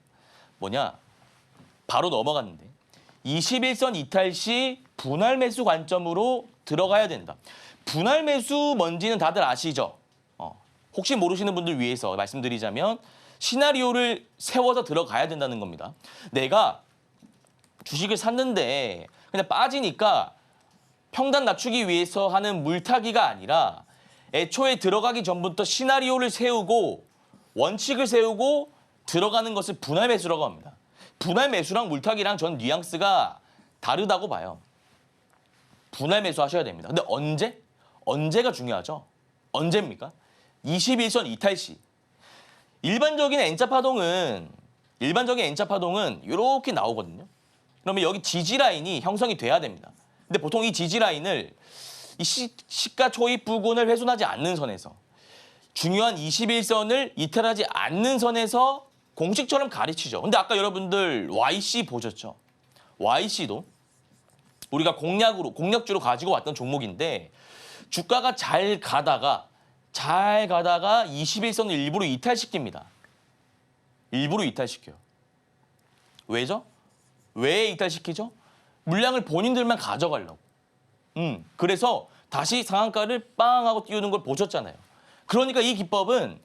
뭐냐? 바로 넘어갔는데 21선 이탈 시 분할 매수 관점으로 들어가야 된다. 분할 매수 뭔지는 다들 아시죠? 혹시 모르시는 분들 위해서 말씀드리자면 시나리오를 세워서 들어가야 된다는 겁니다. 내가 주식을 샀는데 그냥 빠지니까 평단 낮추기 위해서 하는 물타기가 아니라 애초에 들어가기 전부터 시나리오를 세우고 원칙을 세우고 들어가는 것을 분할 매수라고 합니다. 분할 매수랑 물타기랑 전 뉘앙스가 다르다고 봐요. 분할 매수 하셔야 됩니다. 근데 언제? 언제가 중요하죠? 언제입니까? 21선 이탈 시. 일반적인 N자 파동은 이렇게 나오거든요. 그러면 여기 지지 라인이 형성이 돼야 됩니다. 근데 보통 이 지지 라인을 이 시가 초입 부근을 훼손하지 않는 선에서, 중요한 21선을 이탈하지 않는 선에서 공식처럼 가르치죠. 근데 아까 여러분들 YC 보셨죠? YC도 우리가 공략주로 가지고 왔던 종목인데 주가가 잘 가다가 21선을 일부러 이탈시킵니다. 일부러 이탈시켜요. 왜죠? 왜 이탈시키죠? 물량을 본인들만 가져가려고. 그래서 다시 상한가를 빵 하고 띄우는 걸 보셨잖아요. 그러니까 이 기법은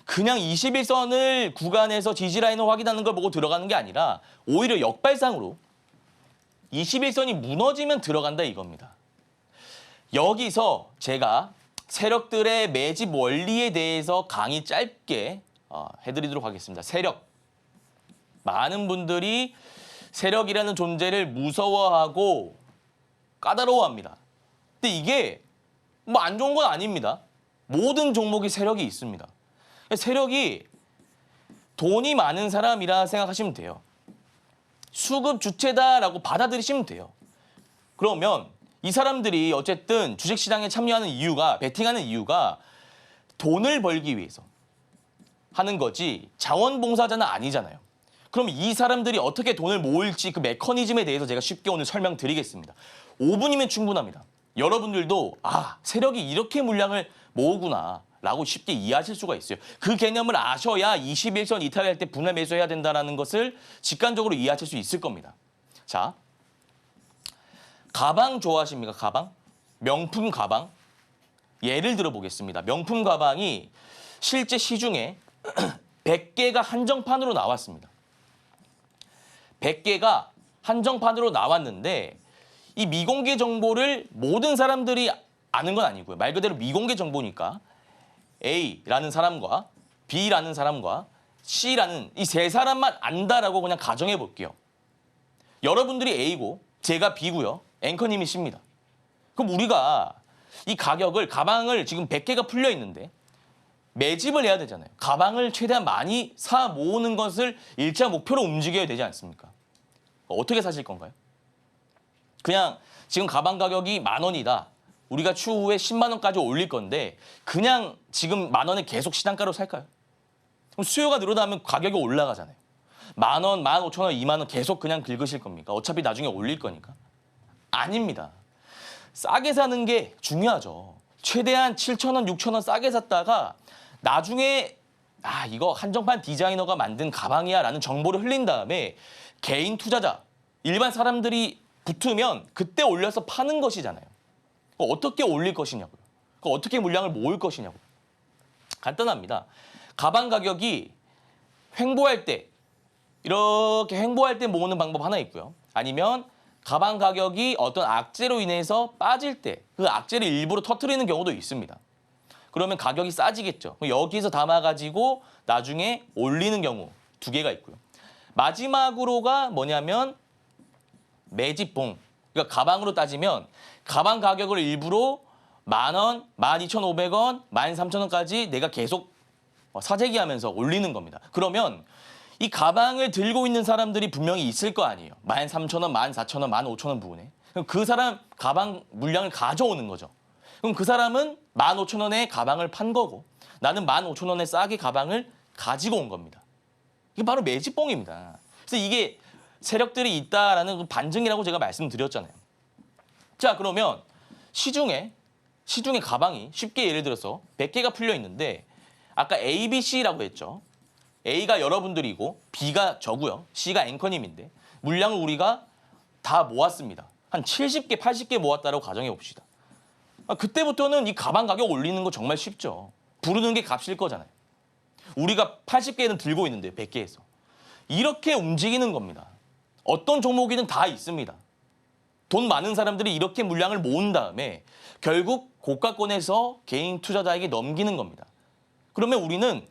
그냥 21선을 구간에서 지지라인을 확인하는 걸 보고 들어가는 게 아니라 오히려 역발상으로 21선이 무너지면 들어간다 이겁니다. 여기서 제가 세력들의 매집 원리에 대해서 강의 짧게 해드리도록 하겠습니다. 세력. 많은 분들이 세력이라는 존재를 무서워하고 까다로워합니다. 근데 이게 뭐 안 좋은 건 아닙니다. 모든 종목이 세력이 있습니다. 세력이 돈이 많은 사람이라 생각하시면 돼요. 수급 주체다라고 받아들이시면 돼요. 그러면 이 사람들이 어쨌든 주식시장에 참여하는 이유가, 베팅하는 이유가 돈을 벌기 위해서 하는 거지 자원봉사자는 아니잖아요. 그럼 이 사람들이 어떻게 돈을 모을지 그 메커니즘에 대해서 제가 쉽게 오늘 설명드리겠습니다. 5분이면 충분합니다. 여러분들도 세력이 이렇게 물량을 모으구나 라고 쉽게 이해하실 수가 있어요. 그 개념을 아셔야 21선 이탈할 때 분할 매수해야 된다는 것을 직관적으로 이해하실 수 있을 겁니다. 자, 가방 좋아하십니까? 가방? 명품 가방? 예를 들어 보겠습니다. 명품 가방이 실제 시중에 100개가 한정판으로 나왔습니다. 100개가 한정판으로 나왔는데 이 미공개 정보를 모든 사람들이 아는 건 아니고요. 말 그대로 미공개 정보니까 A라는 사람과 B라는 사람과 C라는 이 세 사람만 안다라고 그냥 가정해 볼게요. 여러분들이 A고 제가 B고요. 앵커님이 C입니다. 그럼 우리가 이 가방을 지금 100개가 풀려 있는데 매집을 해야 되잖아요. 가방을 최대한 많이 사 모으는 것을 일차 목표로 움직여야 되지 않습니까? 어떻게 사실 건가요? 그냥 지금 가방 가격이 10,000원이다. 우리가 추후에 10만 원까지 올릴 건데 그냥 지금 10,000원에 계속 시장가로 살까요? 그럼 수요가 늘어나면 가격이 올라가잖아요. 10,000원, 15,000원, 2만 원 계속 그냥 긁으실 겁니까? 어차피 나중에 올릴 거니까. 아닙니다. 싸게 사는 게 중요하죠. 최대한 7,000원, 6,000원 싸게 샀다가 나중에 이거 한정판 디자이너가 만든 가방이야 라는 정보를 흘린 다음에 개인 투자자, 일반 사람들이 붙으면 그때 올려서 파는 것이잖아요. 어떻게 올릴 것이냐고요. 어떻게 물량을 모을 것이냐고요. 간단합니다. 가방 가격이 횡보할 때 이렇게 횡보할 때 모으는 방법 하나 있고요. 아니면 가방 가격이 어떤 악재로 인해서 빠질 때 그 악재를 일부러 터뜨리는 경우도 있습니다. 그러면 가격이 싸지겠죠. 여기서 담아가지고 나중에 올리는 경우 두 개가 있고요. 마지막으로가 뭐냐면 매집봉. 그러니까 가방으로 따지면 가방 가격을 일부러 10,000원, 12,500원, 13,000원까지 내가 계속 사재기하면서 올리는 겁니다. 그러면 이 가방을 들고 있는 사람들이 분명히 있을 거 아니에요. 13,000원, 14,000원, 15,000원 부분에. 그럼 그 사람 가방 물량을 가져오는 거죠. 그럼 그 사람은 15,000원에 가방을 판 거고 나는 15,000원에 싸게 가방을 가지고 온 겁니다. 이게 바로 매집봉입니다. 그래서 이게 세력들이 있다라는 그 반증이라고 제가 말씀드렸잖아요. 자, 그러면 시중에 가방이 쉽게 예를 들어서 100개가 풀려 있는데 아까 A, B, C라고 했죠. A가 여러분들이고 B가 저고요. C가 앵커님인데 물량을 우리가 다 모았습니다. 한 70개, 80개 모았다라고 가정해 봅시다. 그때부터는 이 가방 가격 올리는 거 정말 쉽죠. 부르는 게 값일 거잖아요. 우리가 80개는 들고 있는데 100개에서. 이렇게 움직이는 겁니다. 어떤 종목이든 다 있습니다. 돈 많은 사람들이 이렇게 물량을 모은 다음에 결국 고가권에서 개인 투자자에게 넘기는 겁니다. 그러면 우리는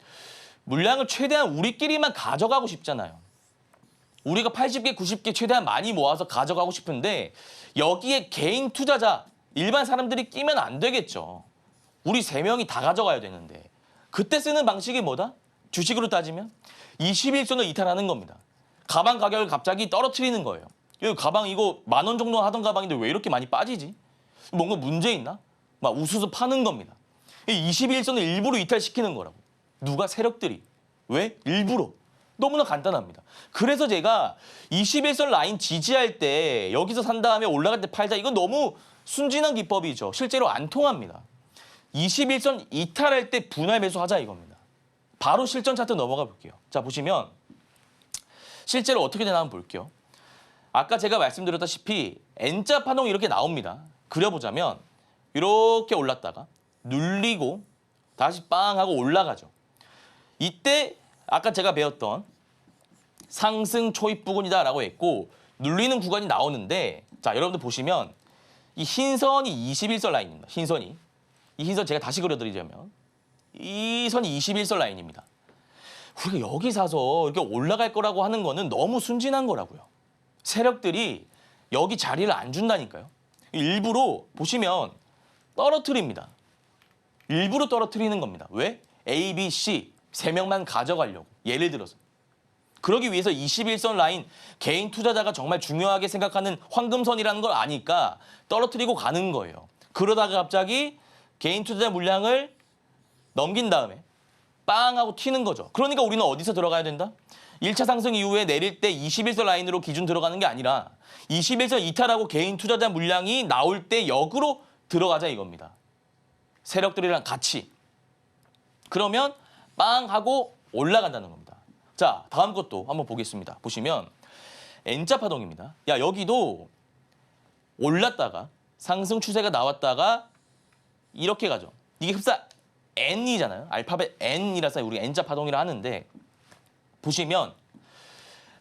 물량을 최대한 우리끼리만 가져가고 싶잖아요. 우리가 80개, 90개 최대한 많이 모아서 가져가고 싶은데 여기에 개인 투자자, 일반 사람들이 끼면 안 되겠죠. 우리 3명이 다 가져가야 되는데 그때 쓰는 방식이 뭐다? 주식으로 따지면 21선을 이탈하는 겁니다. 가방 가격을 갑자기 떨어뜨리는 거예요. 가방 이거 10,000원 정도 하던 가방인데 왜 이렇게 많이 빠지지? 뭔가 문제 있나? 막 우수수 파는 겁니다. 21선을 일부러 이탈시키는 거라고. 누가? 세력들이. 왜? 일부러. 너무나 간단합니다. 그래서 제가 21선 라인 지지할 때 여기서 산 다음에 올라갈 때 팔자. 이건 너무 순진한 기법이죠. 실제로 안 통합니다. 21선 이탈할 때 분할 매수하자 이겁니다. 바로 실전 차트 넘어가 볼게요. 자, 보시면 실제로 어떻게 되나 한번 볼게요. 아까 제가 말씀드렸다시피 N자 파동이 이렇게 나옵니다. 그려보자면 이렇게 올랐다가 눌리고 다시 빵 하고 올라가죠. 이때 아까 제가 배웠던 상승 초입 부근이다라고 했고 눌리는 구간이 나오는데 자, 여러분들 보시면 이 흰선이 21선 라인입니다. 흰선이. 이 흰선 제가 다시 그려드리자면 이 선이 21선 라인입니다. 우리가 여기 사서 이렇게 올라갈 거라고 하는 거는 너무 순진한 거라고요. 세력들이 여기 자리를 안 준다니까요. 일부러 보시면 떨어뜨립니다. 일부러 떨어뜨리는 겁니다. 왜? A, B, C 3명만 가져가려고. 예를 들어서. 그러기 위해서 21선 라인 개인 투자자가 정말 중요하게 생각하는 황금선이라는 걸 아니까 떨어뜨리고 가는 거예요. 그러다가 갑자기 개인 투자자 물량을 넘긴 다음에 빵 하고 튀는 거죠. 그러니까 우리는 어디서 들어가야 된다? 1차 상승 이후에 내릴 때 21선 라인으로 기준 들어가는 게 아니라 21선 이탈하고 개인 투자자 물량이 나올 때 역으로 들어가자 이겁니다. 세력들이랑 같이. 그러면 빵 하고 올라간다는 겁니다. 자, 다음 것도 한번 보겠습니다. 보시면 N자 파동입니다. 야, 여기도 올랐다가 상승 추세가 나왔다가 이렇게 가죠. 이게 흡사 N이잖아요. 알파벳 N이라서 우리가 N자 파동이라 하는데 보시면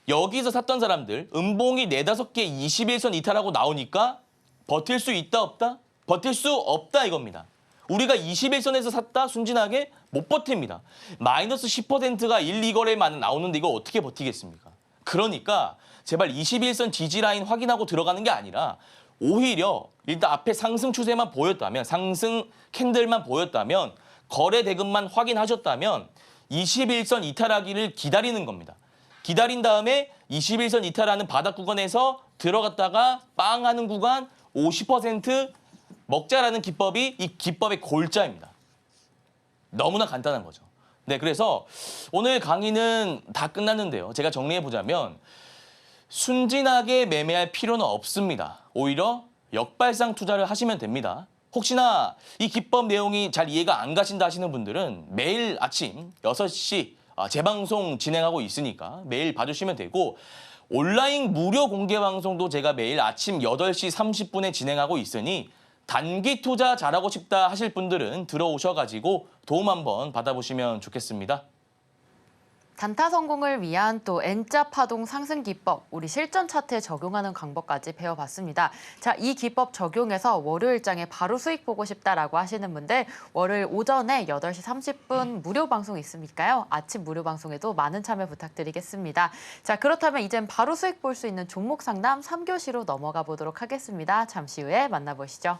여기서 샀던 사람들 음봉이 4-5개 21선 이탈하고 나오니까 버틸 수 있다 없다? 버틸 수 없다 이겁니다. 우리가 21선에서 샀다 순진하게 못 버팁니다. 마이너스 10%가 1, 2거래만 나오는데 이거 어떻게 버티겠습니까? 그러니까 제발 21선 지지 라인 확인하고 들어가는 게 아니라 오히려 일단 앞에 상승 추세만 보였다면 상승 캔들만 보였다면 거래 대금만 확인하셨다면 21선 이탈하기를 기다리는 겁니다. 기다린 다음에 21선 이탈하는 바닥 구간에서 들어갔다가 빵 하는 구간 50% 먹자라는 기법이 이 기법의 골자입니다. 너무나 간단한 거죠. 네, 그래서 오늘 강의는 다 끝났는데요. 제가 정리해보자면 순진하게 매매할 필요는 없습니다. 오히려 역발상 투자를 하시면 됩니다. 혹시나 이 기법 내용이 잘 이해가 안 가신다 하시는 분들은 매일 아침 6시 재방송 진행하고 있으니까 매일 봐주시면 되고 온라인 무료 공개 방송도 제가 매일 아침 8시 30분에 진행하고 있으니 단기 투자 잘하고 싶다 하실 분들은 들어오셔가지고 도움 한번 받아보시면 좋겠습니다. 단타 성공을 위한 또 N자 파동 상승 기법, 우리 실전 차트에 적용하는 방법까지 배워봤습니다. 자, 이 기법 적용해서 월요일장에 바로 수익 보고 싶다라고 하시는 분들 월요일 오전에 8시 30분 무료 방송 있으니까요. 아침 무료 방송에도 많은 참여 부탁드리겠습니다. 자, 그렇다면 이젠 바로 수익 볼 수 있는 종목 상담 3교시로 넘어가 보도록 하겠습니다. 잠시 후에 만나보시죠.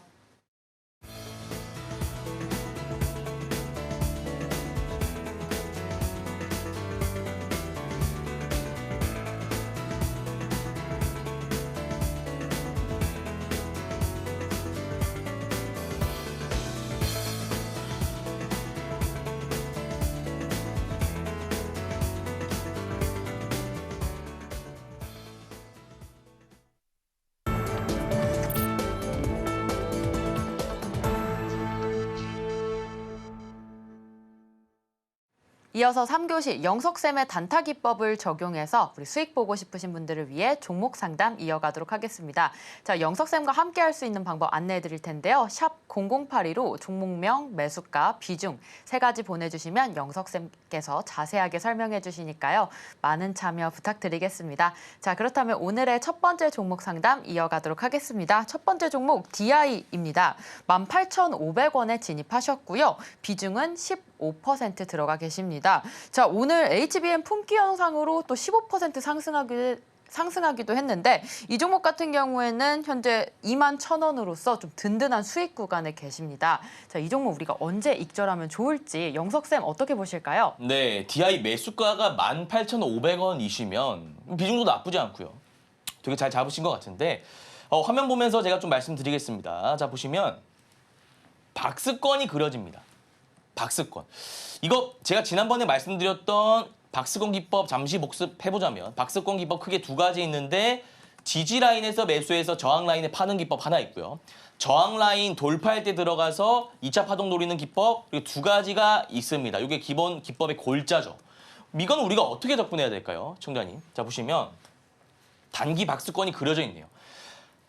이어서 3교시 영석쌤의 단타 기법을 적용해서 우리 수익 보고 싶으신 분들을 위해 종목 상담 이어가도록 하겠습니다. 자, 영석쌤과 함께 할 수 있는 방법 안내해 드릴 텐데요. 샵 0082로 종목명, 매수가, 비중 3가지 보내주시면 영석쌤께서 자세하게 설명해 주시니까요. 많은 참여 부탁드리겠습니다. 자, 그렇다면 오늘의 첫 번째 종목 상담 이어가도록 하겠습니다. 첫 번째 종목 DI입니다. 18,500원에 진입하셨고요. 비중은 15% 들어가 계십니다. 자, 오늘 HBM 품귀 현상으로 또 15% 상승하기도 했는데 이 종목 같은 경우에는 현재 21,000원으로서 좀 든든한 수익 구간에 계십니다. 자, 이 종목 우리가 언제 익절하면 좋을지 영석쌤 어떻게 보실까요? 네, DI 매수가가 18,500원이시면 비중도 나쁘지 않고요. 되게 잘 잡으신 것 같은데 화면 보면서 제가 좀 말씀드리겠습니다. 자, 보시면 박스권이 그려집니다. 박스권. 이거 제가 지난번에 말씀드렸던 박스권 기법 잠시 복습해보자면 박스권 기법 크게 2가지 있는데 지지 라인에서 매수해서 저항 라인에 파는 기법 하나 있고요. 저항 라인 돌파할 때 들어가서 2차 파동 노리는 기법 그리고 2가지가 있습니다. 이게 기본 기법의 골자죠. 이건 우리가 어떻게 접근해야 될까요? 청자님. 자, 보시면 단기 박스권이 그려져 있네요.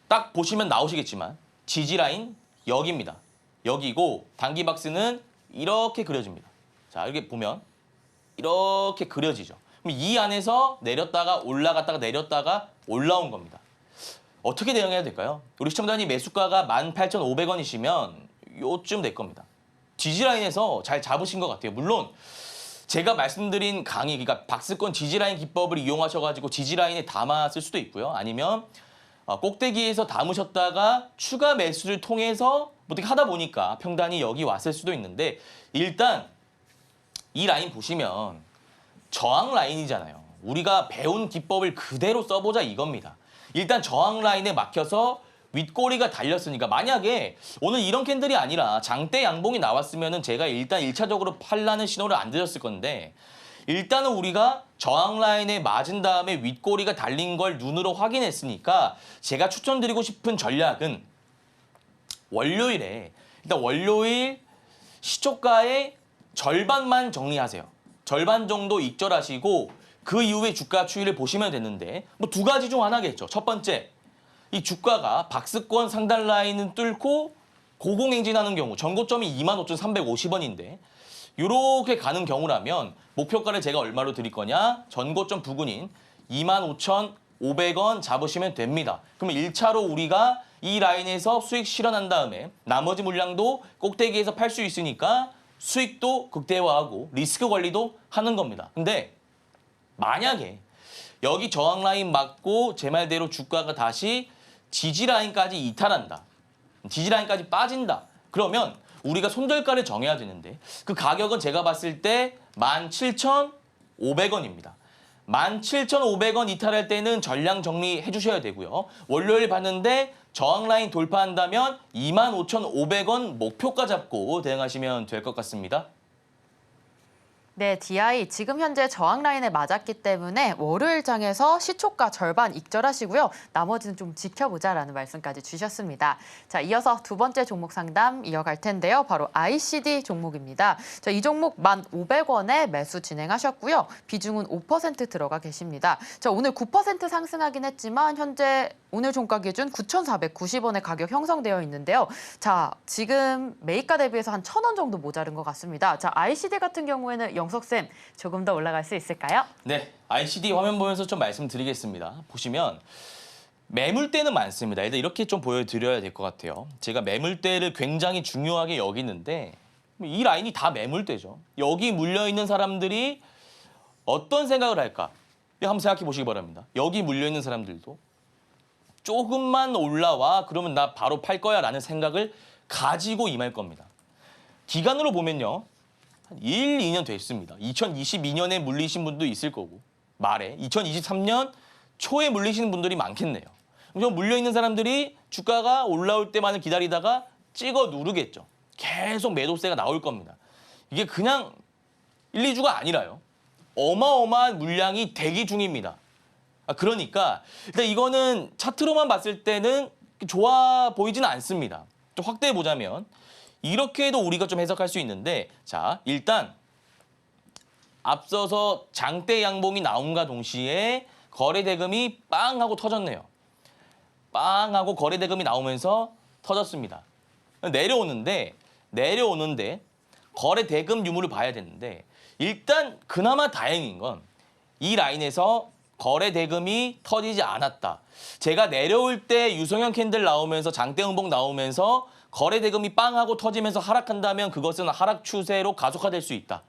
딱 보시면 나오시겠지만 지지 라인 여기입니다. 여기고 단기 박스는 이렇게 그려집니다. 자, 이렇게 보면 이렇게 그려지죠. 그럼 이 안에서 내렸다가 올라갔다가 내렸다가 올라온 겁니다. 어떻게 대응해야 될까요? 우리 시청자님 매수가가 18,500원이시면 요쯤 될 겁니다. 지지라인에서 잘 잡으신 것 같아요. 물론 제가 말씀드린 강의, 그러니까 박스권 지지라인 기법을 이용하셔가지고 지지라인에 담았을 수도 있고요. 아니면 꼭대기에서 담으셨다가 추가 매수를 통해서 어떻게 하다 보니까 평단이 여기 왔을 수도 있는데 일단 이 라인 보시면 저항 라인이잖아요. 우리가 배운 기법을 그대로 써보자 이겁니다. 일단 저항 라인에 막혀서 윗꼬리가 달렸으니까 만약에 오늘 이런 캔들이 아니라 장대 양봉이 나왔으면 제가 일단 1차적으로 팔라는 신호를 안 드렸을 건데 일단은 우리가 저항 라인에 맞은 다음에 윗꼬리가 달린 걸 눈으로 확인했으니까 제가 추천드리고 싶은 전략은 월요일에 일단 월요일 시초가의 절반만 정리하세요. 절반 정도 익절하시고 그 이후에 주가 추이를 보시면 되는데 뭐 2가지 중 하나겠죠. 첫 번째, 이 주가가 박스권 상단 라인은 뚫고 고공행진하는 경우 전고점이 25,350원인데 이렇게 가는 경우라면 목표가를 제가 얼마로 드릴 거냐? 전고점 부근인 25,500원 잡으시면 됩니다. 그러면 1차로 우리가 이 라인에서 수익 실현한 다음에 나머지 물량도 꼭대기에서 팔 수 있으니까 수익도 극대화하고 리스크 관리도 하는 겁니다. 근데 만약에 여기 저항 라인 맞고 제 말대로 주가가 다시 지지 라인까지 이탈한다. 지지 라인까지 빠진다. 그러면 우리가 손절가를 정해야 되는데 그 가격은 제가 봤을 때 17,500원입니다. 17,500원 이탈할 때는 전량 정리해 주셔야 되고요. 월요일 봤는데 저항 라인 돌파한다면 25,500원 목표가 잡고 대응하시면 될 것 같습니다. 네, DI 지금 현재 저항 라인에 맞았기 때문에 월요일장에서 시초가 절반 익절하시고요. 나머지는 좀 지켜보자라는 말씀까지 주셨습니다. 자, 이어서 2번째 종목 상담 이어갈 텐데요. 바로 ICD 종목입니다. 자, 이 종목 1,500원에 매수 진행하셨고요. 비중은 5% 들어가 계십니다. 자, 오늘 9% 상승하긴 했지만 현재 오늘 종가 기준 9,490원의 가격 형성되어 있는데요. 자, 지금 매입가 대비해서 한 1,000원 정도 모자른 것 같습니다. 자, ICD 같은 경우에는 영석쌤, 조금 더 올라갈 수 있을까요? 네, ICD 화면 보면서 좀 말씀드리겠습니다. 보시면 매물대는 많습니다. 일단 이렇게 좀 보여드려야 될 것 같아요. 제가 매물대를 굉장히 중요하게 여기는데 이 라인이 다 매물대죠. 여기 물려있는 사람들이 어떤 생각을 할까? 한번 생각해 보시기 바랍니다. 여기 물려있는 사람들도 조금만 올라와 그러면 나 바로 팔 거야 라는 생각을 가지고 임할 겁니다. 기간으로 보면요. 한 1, 2년 됐습니다. 2022년에 물리신 분도 있을 거고 말에 2023년 초에 물리시는 분들이 많겠네요. 그럼 물려있는 사람들이 주가가 올라올 때만을 기다리다가 찍어 누르겠죠. 계속 매도세가 나올 겁니다. 이게 그냥 1, 2주가 아니라요. 어마어마한 물량이 대기 중입니다. 그러니까 일단 이거는 차트로만 봤을 때는 좋아 보이지는 않습니다. 좀 확대해 보자면 이렇게도 우리가 좀 해석할 수 있는데 자 일단 앞서서 장대 양봉이 나옴과 동시에 거래대금이 빵 하고 터졌네요. 빵 하고 거래대금이 나오면서 터졌습니다. 내려오는데 거래대금 유무를 봐야 되는데 일단 그나마 다행인 건 이 라인에서 거래대금이 터지지 않았다. 제가 내려올 때 유성형 캔들 나오면서 장대 음봉 나오면서 거래대금이 빵 하고 터지면서 하락한다면 그것은 하락 추세로 가속화될 수 있다.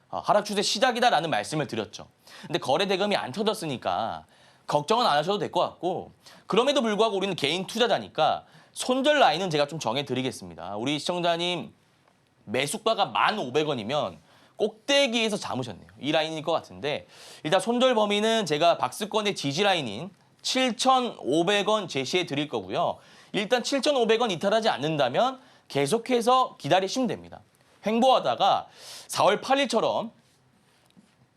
하락 추세 시작이다라는 말씀을 드렸죠. 근데 거래대금이 안 터졌으니까 걱정은 안 하셔도 될 것 같고 그럼에도 불구하고 우리는 개인 투자자니까 손절 라인은 제가 좀 정해드리겠습니다. 우리 시청자님 매수가가 1,500원이면 꼭대기에서 잡으셨네요. 이 라인일 것 같은데 일단 손절 범위는 제가 박스권의 지지 라인인 7,500원 제시해 드릴 거고요. 일단 7,500원 이탈하지 않는다면 계속해서 기다리시면 됩니다. 횡보하다가 4월 8일처럼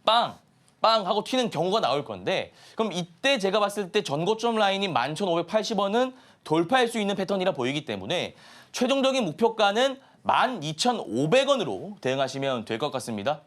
빵 하고 튀는 경우가 나올 건데 그럼 이때 제가 봤을 때 전고점 라인인 11,580원은 돌파할 수 있는 패턴이라 보이기 때문에 최종적인 목표가는 12,500원으로 대응하시면 될 것 같습니다.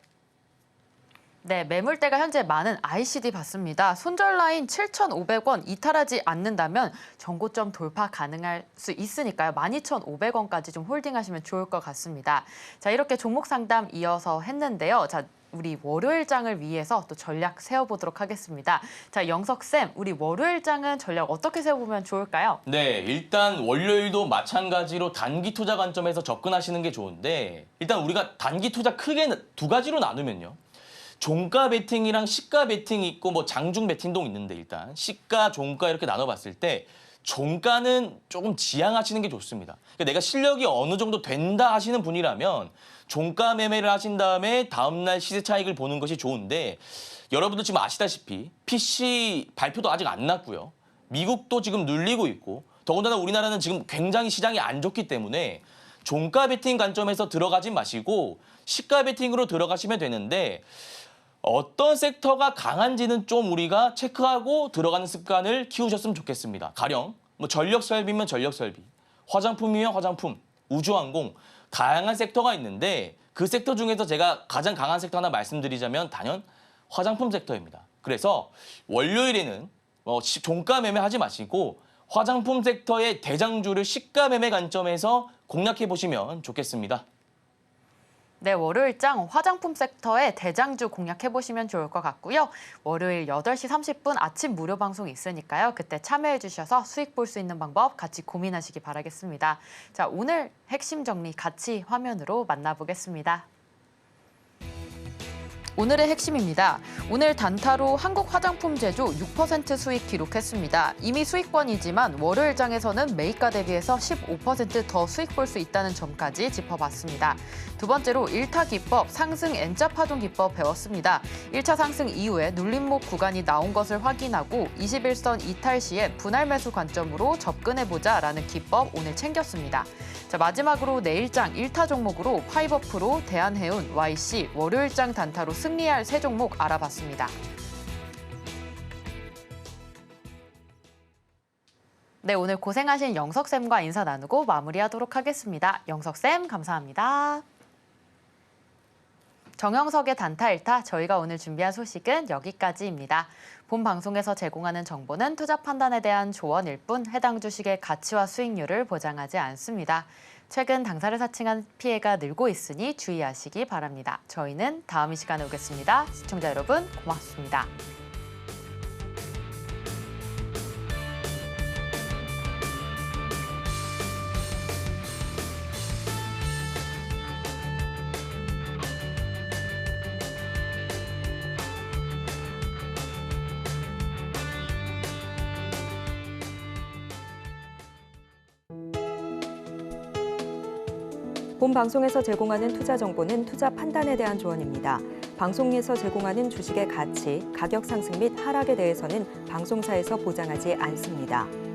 네, 매물대가 현재 많은 ICD 봤습니다. 손절 라인 7,500원 이탈하지 않는다면 전고점 돌파 가능할 수 있으니까요. 12,500원까지 좀 홀딩하시면 좋을 것 같습니다. 자, 이렇게 종목 상담 이어서 했는데요. 자, 우리 월요일장을 위해서 또 전략 세워보도록 하겠습니다. 자, 영석쌤, 우리 월요일장은 전략 어떻게 세워보면 좋을까요? 네, 일단 월요일도 마찬가지로 단기 투자 관점에서 접근하시는 게 좋은데 일단 우리가 단기 투자 크게 두 가지로 나누면요. 종가 베팅이랑 시가 베팅이 있고 뭐 장중 베팅도 있는데 일단 시가, 종가 이렇게 나눠봤을 때 종가는 조금 지양하시는 게 좋습니다. 그러니까 내가 실력이 어느 정도 된다 하시는 분이라면 종가 매매를 하신 다음에 다음날 시세 차익을 보는 것이 좋은데 여러분들 지금 아시다시피 PC 발표도 아직 안 났고요. 미국도 지금 눌리고 있고 더군다나 우리나라는 지금 굉장히 시장이 안 좋기 때문에 종가 베팅 관점에서 들어가지 마시고 시가 베팅으로 들어가시면 되는데 어떤 섹터가 강한지는 좀 우리가 체크하고 들어가는 습관을 키우셨으면 좋겠습니다. 가령 뭐 전력 설비면 전력 설비, 화장품이면 화장품, 우주항공 다양한 섹터가 있는데 그 섹터 중에서 제가 가장 강한 섹터 하나 말씀드리자면 단연 화장품 섹터입니다. 그래서 월요일에는 종가 매매 하지 마시고 화장품 섹터의 대장주를 시가 매매 관점에서 공략해 보시면 좋겠습니다. 네, 월요일장 화장품 섹터의 대장주 공략해보시면 좋을 것 같고요. 월요일 8시 30분 아침 무료 방송이 있으니까요. 그때 참여해주셔서 수익 볼 수 있는 방법 같이 고민하시기 바라겠습니다. 자, 오늘 핵심 정리 같이 화면으로 만나보겠습니다. 오늘의 핵심입니다. 오늘 단타로 한국 화장품 제조 6% 수익 기록했습니다. 이미 수익권이지만 월요일장에서는 매입가 대비해서 15% 더 수익 볼 수 있다는 점까지 짚어봤습니다. 두 번째로 1타 기법, 상승 N자 파동 기법 배웠습니다. 1차 상승 이후에 눌림목 구간이 나온 것을 확인하고 21선 이탈 시에 분할 매수 관점으로 접근해보자라는 기법 오늘 챙겼습니다. 자, 마지막으로 내일장 1타 종목으로 파이버프로, 대한해운, YC, 월요일장 단타로 승리할 세 종목 알아봤습니다. 네, 오늘 고생하신 영석쌤과 인사 나누고 마무리하도록 하겠습니다. 영석쌤 감사합니다. 정영석의 단타 1타, 저희가 오늘 준비한 소식은 여기까지입니다. 본 방송에서 제공하는 정보는 투자 판단에 대한 조언일 뿐 해당 주식의 가치와 수익률을 보장하지 않습니다. 최근 당사를 사칭한 피해가 늘고 있으니 주의하시기 바랍니다. 저희는 다음 이 시간에 오겠습니다. 시청자 여러분 고맙습니다. 본 방송에서 제공하는 투자 정보는 투자 판단에 대한 조언입니다. 방송에서 제공하는 주식의 가치, 가격 상승 및 하락에 대해서는 방송사에서 보장하지 않습니다.